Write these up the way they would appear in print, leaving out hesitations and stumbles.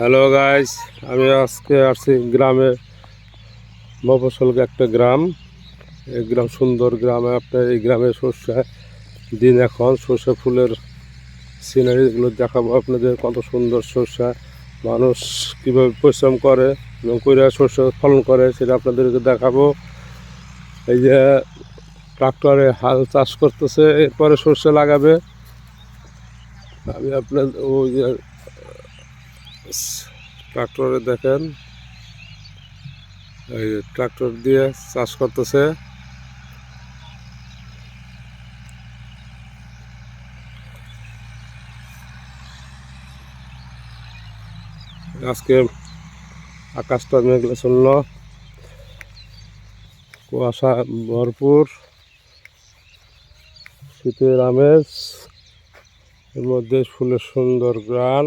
Hello guys, আমি আজকে আসছি গ্রামে। মফস্বল একটা গ্রাম। এই গ্রাম সুন্দর গ্রামে আপনার এই গ্রামে সর্ষে দিন, এখন সর্ষে ফুলের সিনারিগুলো দেখাবো আপনাদের। কত সুন্দর সর্ষে, মানুষ কীভাবে পরিশ্রম করে এবং কইরা সর্ষে ফলন করে সেটা আপনাদেরকে দেখাবো। এই যে ট্রাক্টরে হাল চাষ করতেছে, এরপরে সর্ষে লাগাবে। আমি আপনার ওই যে ট্রাক্টরে দেখেন, এই ট্রাক্টর দিয়ে চাষ করতেছে। আজকে আকাশটা মেঘাচ্ছন্ন, কুয়াশা ভরপুর, শীতের আমেজ, এর মধ্যে ফুলের সুন্দর গ্রান।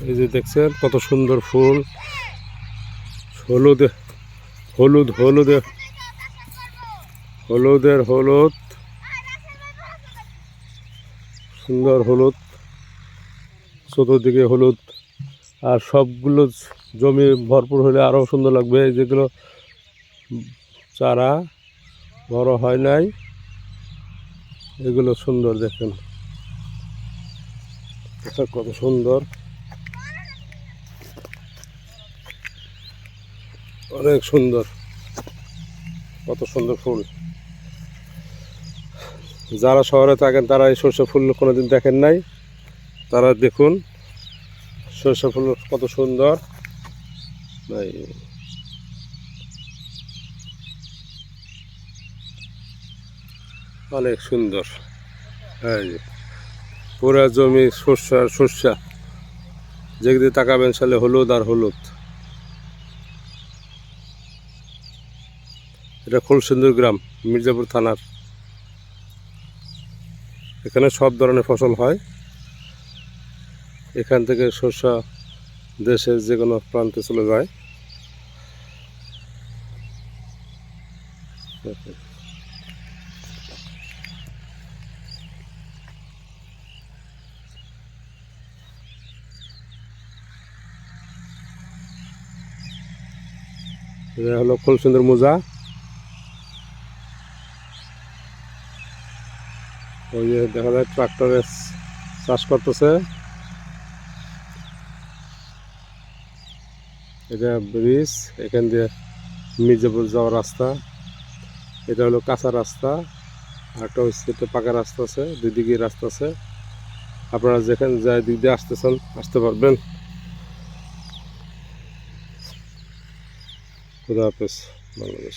এই যে দেখছেন কত সুন্দর ফুল, হলুদ হলুদ হলুদে হলুদের হলুদ, সুন্দর হলুদ, চতুর্দিকে হলুদ। আর সবগুলো জমি ভরপুর হলে আরও সুন্দর লাগবে। যেগুলো চারা বড় হয় নাই, এগুলো সুন্দর দেখেন, কত সুন্দর, অনেক সুন্দর, কত সুন্দর ফুল। যারা শহরে থাকেন তারা এই সর্ষে ফুল কোনোদিন দেখেন নাই, তারা দেখুন সর্ষে ফুল কত সুন্দর। অনেক সুন্দর। এই পুরা জমি সর্ষে আর সর্ষা, যেদিকে তাকাবেন সালে হলুদ আর হলুদ। এটা ফুলসুন্দর গ্রাম, মির্জাপুর থানার। এখানে সব ধরনের ফসল হয়। এখান থেকে সর্ষা দেশের যে কোনো প্রান্তে চলে যায়। এটা হলো ফুলসুন্দর মোজা। ওই যে দেখা যায় ট্রাক্টরে চাষ করতেছে। এটা ব্রিজ, এখান দিয়ে মির্জাপুর যাওয়ার রাস্তা। এটা হলো কাঁচা রাস্তা, আরেকটা হচ্ছে এটা পাকা রাস্তা আছে, দুই দিকে রাস্তা আছে। আপনারা যেখানে যাই দিক দিয়ে আসতেছেন আসতে পারবেন। খুদা হাফেজ, বাংলাদেশ।